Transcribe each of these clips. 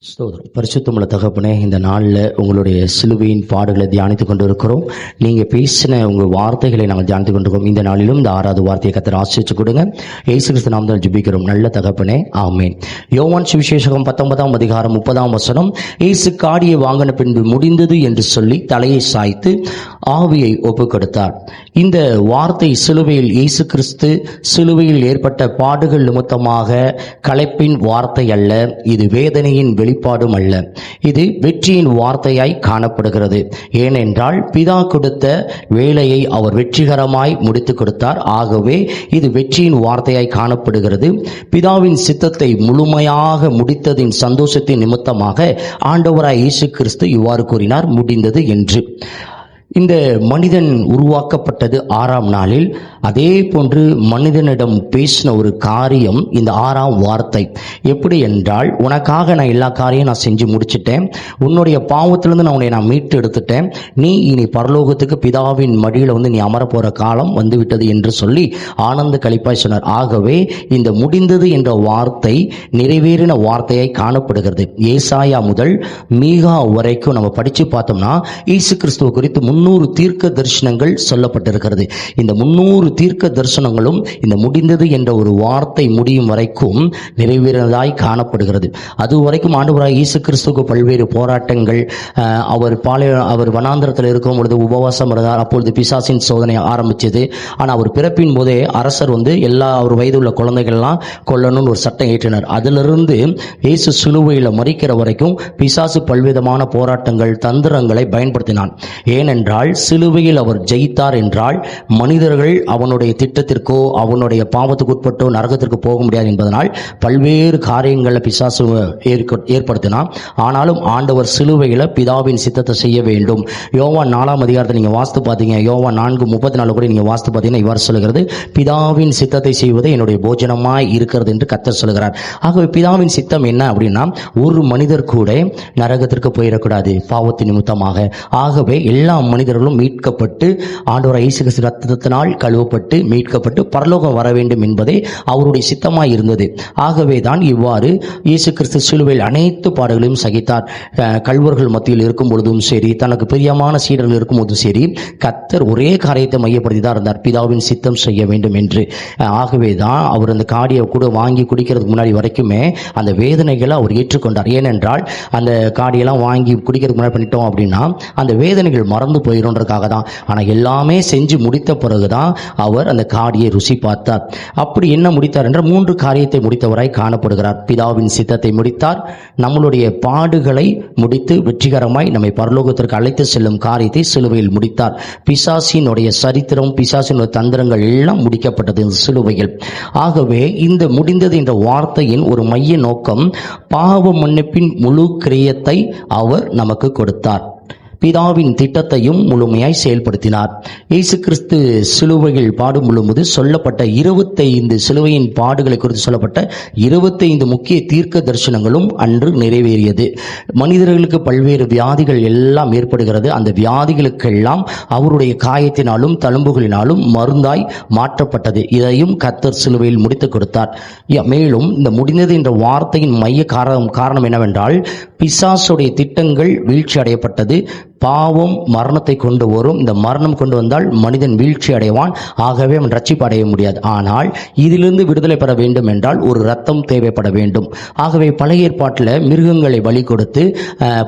ஸ்தோத்திரம். பரிசுத்தமுள்ள தகப்பனே, இந்த நாளில் உங்களுடைய சிலுவையின் பாடுகளை தியானித்துக் கொண்டிருக்கிறோம். நீங்கள் பேசின உங்கள் வார்த்தைகளை நாங்கள் தியானித்துக் கொண்டிருக்கிறோம். இந்த நாளிலும் இந்த 6வது வார்த்தையை கர்த்தர் ஆசீர்வதித்து கொடுங்க. இயேசு கிறிஸ்து நாமத்தில் ஜெபிக்கிறோம் நல்ல தகப்பனே, ஆமென். யோவான் சுவிசேஷம் 19ஆம் அதிகாரம் 30ஆம் வசனம். இயேசு காடியை வாங்கின பின்பு முடிந்தது என்று சொல்லி தலையை சாய்த்து ஆவியை ஒப்புக் கொடுத்தார். இந்த வார்த்தை சிலுவையில் இயேசு கிறிஸ்து சிலுவையில் ஏற்பட்ட பாடுகள் நிமித்தமாக களைப்பின் வார்த்தை அல்ல, இது வேதனையின் வெளிப்பாடும் அல்ல, இது வெற்றியின் வார்த்தையாய் காணப்படுகிறது. ஏனென்றால் பிதா கொடுத்த வேலையை அவர் வெற்றிகரமாய் முடித்து கொடுத்தார். ஆகவே இது வெற்றியின் வார்த்தையாய் காணப்படுகிறது. பிதாவின் சித்தத்தை முழுமையாக முடித்ததின் சந்தோஷத்தின் நிமித்தமாக ஆண்டவராய் இயேசு கிறிஸ்து இவ்வாறு கூறினார், முடிந்தது என்று. இந்த மனிதன் உருவாக்கப்பட்டது 6ஆம் நாளில். அதே போன்று மனிதனிடம் பேசின ஒரு காரியம் இந்த 6ஆம் வார்த்தை. எப்படி என்றால், உனக்காக நான் எல்லா காரியம் நான் செஞ்சு முடிச்சிட்டேன், உன்னுடைய பாவத்திலிருந்து நான் மீட்டு எடுத்துட்டேன், நீ இனி பரலோகத்துக்கு பிதாவின் மடியில் நீ அமரப்போற காலம் வந்துவிட்டது என்று சொல்லி ஆனந்த களிப்பாய் சொன்னார். ஆகவே இந்த முடிந்தது என்ற வார்த்தை நிறைவேறின வார்த்தையாய் காணப்படுகிறது. ஏசாயா முதல் மீகா வரைக்கும் நம்ம படிச்சு பார்த்தோம்னா இயேசு கிறிஸ்துவ குறித்து 300 தீர்க்க தரிசனங்கள் சொல்லப்பட்டிருக்கிறது. இந்த 300 தீர்க்க தரிசனங்களும் இந்த முடிந்தது என்ற ஒரு வார்த்தை முடியும் வரைக்கும் நிறைவேறினதாய் காணப்படுகிறது. அது வரைக்கும் ஆண்டவராய் இயேசு கிறிஸ்துவுக்கு பல்வேறு போராட்டங்கள், அவர் வனாந்திரத்தில் இருக்கும் பொழுது உபவாசம் இருந்தார். அப்பொழுது பிசாசின் சோதனை ஆரம்பிச்சது. ஆனால் அவர் பிறப்பின் போதே அரசர் எல்லா அவர் வயது உள்ள குழந்தைகள்லாம் கொல்லணும்னு ஒரு சட்டம் ஏற்றினார். அதிலிருந்து இயேசு சிலுவையில் மரிக்கிற வரைக்கும் பிசாசு பல்விதமான போராட்டங்கள் தந்திரங்களை பயன்படுத்தினான். ஏனென்றால் சிலுவையில் அவர் ஜெயித்தார் என்றால் மனிதர்கள் அவனுடைய திட்டத்திற்கோ அவனுடைய பாவத்துக்கு உட்பட்டோ நரகத்திற்கு போக முடியாது என்பதனால் பல்வேறு காரியங்களை பிசாசு ஏற்படுத்தினான். ஆனாலும் ஆண்டவர் சிலுவையில் பிதாவின் சித்தத்தை செய்ய வேண்டும். யோவான் 4ஆம் அதிகாரத்தை நீங்க வாசித்து பார்த்தீங்க, யோவான் 4:34 கூட நீங்க வாசித்து பார்த்தீங்கன்னா இவ்வாறு சொல்கிறது, பிதாவின் சித்தத்தை செய்வது என்னுடைய போஜனமாய் இருக்கிறது என்று கர்த்தர் சொல்கிறார். ஆகவே பிதாவின் சித்தம் என்ன அப்படின்னா, ஒரு மனிதர் கூட நரகத்திற்கு போயிடக்கூடாது பாவத்தின் நிமித்தமாக. ஆகவே எல்லா மனிதர்களும் மீட்கப்பட்டு ஆண்டவர் இயேசு கிறிஸ்து ரத்தத்தினால் கழுவப்பட்டு மீட்கப்பட்டு பரலோகம் வர வேண்டும் என்பதே அவருடைய சித்தமாய் இருந்தது. ஆகவே தான் இவ்வாறு இயேசு கிறிஸ்து சிலுவையில் அனைத்து பாடுகளையும் சகித்தார். கள்வர்கள் மத்தியில் இருக்கும் பொழுதும் சரி, தனக்கு பிரியமான சீடர்கள் இருக்கும் போதும் சரி, கர்த்தர் ஒரே காரியத்தை மையப்படுத்தி தான் இருந்தார், பிதாவின் சித்தம் செய்ய வேண்டும் என்று. ஆகவே தான் அவர் அந்த காடியை கூட வாங்கி குடிக்கிறதுக்கு முன்னாடி வரைக்குமே அந்த வேதனைகளை அவர் ஏற்றுக்கொண்டார். ஏனென்றால் அந்த காடியெல்லாம் வாங்கி குடிக்கிறதுக்கு முன்னாடி பண்ணிட்டோம் அப்படின்னா அந்த வேதனைகள் மறந்து போயிடும்ன்றதுக்காக தான். ஆனால் எல்லாமே செஞ்சு முடித்த பிறகுதான் அவர் அந்த காடியை ருசி பார்த்தார். அப்படி என்ன முடித்தார் என்ற 3 காரியத்தை முடித்தவராய் காணப்படுகிறார். பிதாவின் சித்தத்தை முடித்தார், நம்மளுடைய பாடுகளை முடித்து வெற்றிகரமாய் நம்மை பரலோகத்திற்கு அழைத்து செல்லும் காரியத்தை சிலுவையில் முடித்தார். பிசாசினுடைய சரித்திரம், பிசாசினுடைய தந்திரங்கள் எல்லாம் முடிக்கப்பட்டது இந்த சிலுவையில். ஆகவே இந்த முடிந்தது என்ற வார்த்தையின் ஒரு மைய நோக்கம், பாவ மன்னிப்பின் முழு கிரியத்தை அவர் நமக்கு கொடுத்தார். பிதாவின் திட்டத்தையும் முழுமையாய் செயல்படுத்தினார். இயேசு கிறிஸ்து சிலுவையில் பாடும் பொழுது சொல்லப்பட்ட 25 சிலுவையின் பாடுகளை குறித்து சொல்லப்பட்ட 25 முக்கிய தீர்க்க தரிசனங்களும் அன்று நிறைவேறியது. மனிதர்களுக்கு பல்வேறு வியாதிகள் எல்லாம் ஏற்படுகிறது. அந்த வியாதிகளுக்கெல்லாம் அவருடைய காயத்தினாலும் தழும்புகளினாலும் மருந்தாய் மாற்றப்பட்டது. இதையும் கர்த்தர் சிலுவையில் முடித்துக் கொடுத்தார். மேலும் இந்த முடிந்தது என்ற வார்த்தையின் மைய காரணம் என்னவென்றால், பிசாசுடைய திட்டங்கள் வீழ்ச்சி அடையப்பட்டது. பாவம் மரணத்தை கொண்டு வரும். இந்த மரணம் கொண்டு வந்தால் மனிதன் வீழ்ச்சி அடைவான். ஆகவே அவன் ரட்சிப்பு அடைய முடியாது. ஆனால் இதிலிருந்து விடுதலை பெற வேண்டும் என்றால் ஒரு ரத்தம் தேவைப்பட வேண்டும். ஆகவே பழைய ஏற்பாட்டில் மிருகங்களை பலி கொடுத்து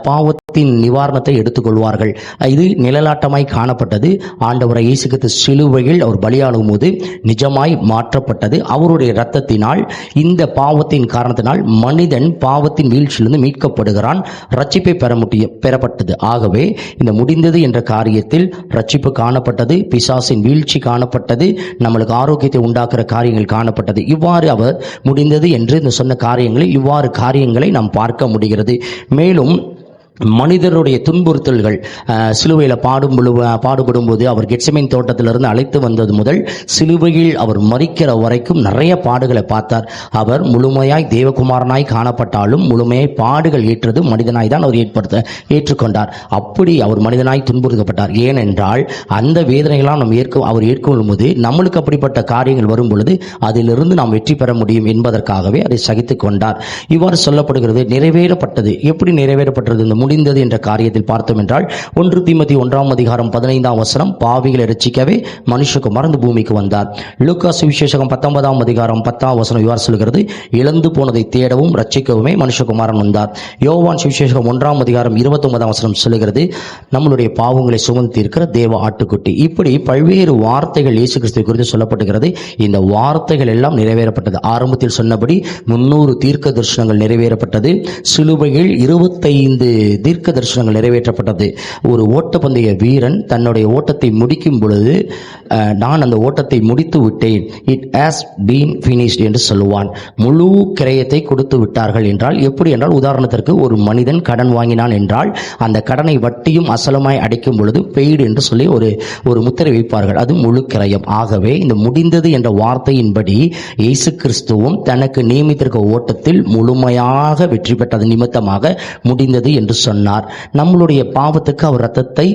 பாவத்தின் நிவாரணத்தை எடுத்துக்கொள்வார்கள். இது நிழலாட்டமாய் காணப்பட்டது. ஆண்டவரை இயேசு கிறிஸ்து சிலுவையில் அவர் பலியாகும் போது நிஜமாய் மாற்றப்பட்டது. அவருடைய இரத்தத்தினால், இந்த பாவத்தின் காரணத்தினால் மனிதன் பாவத்தின் வீழ்ச்சியிலிருந்து மீட்கப்படுகிறான், ரட்சிப்பை பெறப்பட்டது. ஆகவே இந்த முடிந்தது என்ற காரியத்தில் ரட்சிப்பு காணப்பட்டது, பிசாசின் வீழ்ச்சி காணப்பட்டது, நம்மளுக்கு ஆரோக்கியத்தை உண்டாக்குற காரியங்கள் காணப்பட்டது. இவ்வாறு அவர் முடிந்தது என்று இந்த சொன்ன காரியங்களில் இவ்வாறு காரியங்களை நாம் பார்க்க முடிகிறது. மேலும் மனிதருடைய துன்புறுத்தல்கள், சிலுவையில் பாடுபடும் போது அவர் கெட்செமேன் தோட்டத்திலிருந்து அழைத்து வந்தது முதல் சிலுவையில் அவர் மரிக்கிற வரைக்கும் நிறைய பாடுகளை பார்த்தார். அவர் முழுமையாய் தேவகுமாரனாய் காணப்பட்டாலும் முழுமையாய் பாடுகள் ஏற்றது மனிதனாய் தான் அவர் ஏற்றுக்கொண்டார். அப்படி அவர் மனிதனாய் துன்புறுத்தப்பட்டார். ஏனென்றால் அந்த வேதனைகளாம் அவர் ஏற்கொள்ளும் போது நம்மளுக்கு அப்படிப்பட்ட காரியங்கள் வரும் பொழுது அதிலிருந்து நாம் வெற்றி பெற முடியும் என்பதற்காகவே அதை சகித்துக் கொண்டார். இவ்வாறு சொல்லப்படுகிறது. நிறைவேறப்பட்டது. எப்படி நிறைவேறப்பட்டது? இந்த முடிந்தது என்ற காரியத்தில் பார்த்தோம் என்றால் 1 தீமோத்தேயு 1:5 பாவிகளை ரட்சிக்கவே மனுஷகுமாரன் இந்த பூமிக்கு வந்தார். லூக்கா சுவிசேஷம் 19:10 இவ்வாறு சொல்கிறது. இழந்து போனதை தேடவும் ரட்சிக்கவுமே மனுஷகுமாரன் வந்தார். யோவான் சுவிசேஷம் 1:29 சொல்லுகிறது. நம்மளுடைய பாவங்களை சுமந்து தீர்க்கிற தேவ ஆட்டுக்குட்டி. இப்படி பல்வேறு வார்த்தைகள் இயேசு கிறிஸ்து குறித்து சொல்லப்பட்டுகிறது. இந்த வார்த்தைகள் எல்லாம் நிறைவேறப்பட்டது. ஆரம்பத்தில் சொன்னபடி 300 தீர்க்க தரிசனங்கள் நிறைவேறப்பட்டது. சிலுவையில் 25 தீர்க்க தரிசனங்கள் நிறைவேற்றப்பட்டது. ஒரு ஓட்டப்பந்தய வீரன் தன்னுடைய ஓட்டத்தை முடிக்கும் பொழுது, நான் அந்த ஓட்டத்தை முடித்து விட்டேன், இட் ஹாஸ் பீன் ஃபினிஷ்ட் என்று சொல்லுவான். முழு கிரயத்தை கொடுத்து விட்டார்கள் என்றால் எப்படி என்றால், உதாரணத்திற்கு ஒரு மனிதன் கடன் வாங்கினான் என்றால் அந்த கடனை வட்டியும் அசலுமாய் அடைக்கும் பொழுது பெய்டு என்று சொல்லி ஒரு முத்திரை வைப்பார்கள். அது முழு கிரயம். ஆகவே இந்த முடிந்தது என்ற வார்த்தையின்படி இயேசு கிறிஸ்துவும் தனக்கு நியமித்திருக்க ஓட்டத்தில் முழுமையாக வெற்றி பெற்றது நிமித்தமாக முடிந்தது என்று சொன்னார். நம்மளுடைய பாவத்துக்கு அவர் ரத்தத்தை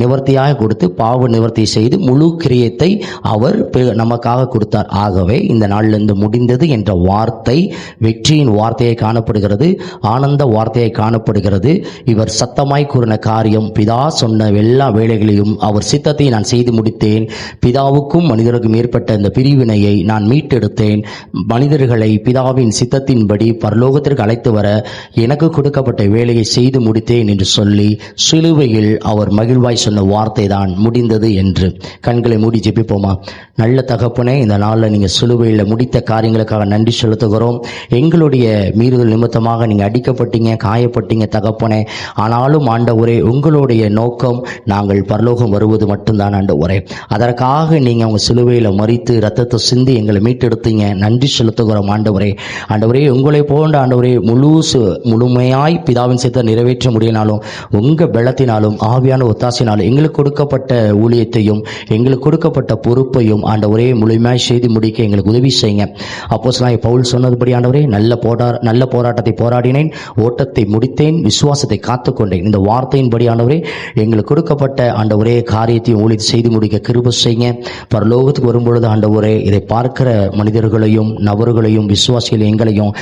நிவர்த்தியாக கொடுத்து பாவ நிவர்த்தி செய்து முழு கிரியத்தை அவர் நமக்காக கொடுத்தார். ஆகவே இந்த நாளிலிருந்து முடிந்தது என்ற வார்த்தை வெற்றியின் வார்த்தையை காணப்படுகிறது, ஆனந்த வார்த்தையை காணப்படுகிறது. இவர் சத்தமாய் கூறின காரியம், பிதா சொன்ன எல்லா வேலைகளையும் அவர் சித்தத்தை நான் செய்து முடித்தேன், பிதாவுக்கும் மனிதருக்கும் ஏற்பட்ட இந்த பிரிவினையை நான் மீட்டெடுத்தேன், மனிதர்களை பிதாவின் சித்தத்தின்படி பரலோகத்திற்கு அழைத்து வர எனக்கு கொடுக்கப்பட்ட வேலையை செய்து முடித்தேன் என்று சொல்லி சிலுவையில் அவர் மகிழ்வாய் சொன்ன வார்த்தை தான் முடிந்தது என்று. கண்களை மூடி ஜெபிப்போமா? நல்ல தகப்பனே, இந்த நாளில் நீங்கள் சிலுவையில் முடித்த காரியங்களுக்காக நன்றி செலுத்துகிறோம். எங்களுடைய மீறுதல் நிமித்தமாக நீங்கள் அடிக்கப்பட்டீங்க, காயப்பட்டீங்க தகப்பனே. ஆனாலும் ஆண்டவரே, உங்களுடைய நோக்கம் நாங்கள் பரலோகம் வருவது மட்டும்தான் ஆண்டவரே. அதற்காக நீங்கள் உங்கள் சிலுவையில் மரித்து ரத்தத்தை சிந்தி எங்களை மீட்டெடுத்தீங்க. நன்றி செலுத்துகிறோம் ஆண்டவரே. ஆண்டவரே, உங்களை போன்ற ஆண்டவரே முழுமையாய் பிதாவின் சித்தத்தை நிறைவேற்ற முடியினாலும் உங்க பலத்தினாலும் ஆவியான ஒத்தாசினாலும் எங்களுக்கு கொடுக்கப்பட்ட ஊழியத்தையும் எங்களுக்கு கொடுக்கப்பட்ட பொறுப்பையும் ஆண்டவரே முழுமையாய் செய்து முடிக்க எங்களுக்கு உதவி செய்யுங்க. அப்போஸ்தலனாகிய பவுல் சொன்னதுபடி ஆண்டவரே, நல்ல போராட்டத்தை போராடினேன், ஓட்டத்தை முடித்தேன், விசுவாசத்தை காத்துக்கொண்டேன். இந்த வார்த்தையின்படி ஆண்டவரே எங்களுக்கு கொடுக்கப்பட்ட ஆண்டவரே காரியத்தையும் ஊழியத்தை செய்து முடிக்க கிருபை செய்யுங்க. பரலோகத்துக்கு வரும்பொழுது ஆண்டவரே, இதை பார்க்கிற மனிதர்களையும் நபர்களையும் விசுவாசிகள் எங்களையும்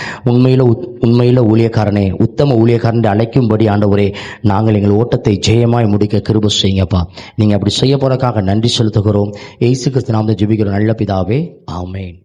உண்மையில ஊழியக்காரனே, உத்தம ஊழியக்காரன் அழைக்கும்படி ஆண்டவரே நாங்கள் எங்கள் ஓட்டத்தை ஜெயமாய் முடிக்க கிருபை செய்யுங்கப்பா. நீங்க அப்படி செய்ய போறதுக்காக நன்றி செலுத்துகிறோம். இயேசு கிறிஸ்து நாமத்தில் ஜெபிக்கிறோம் நல்ல பிதாவே, ஆமென்.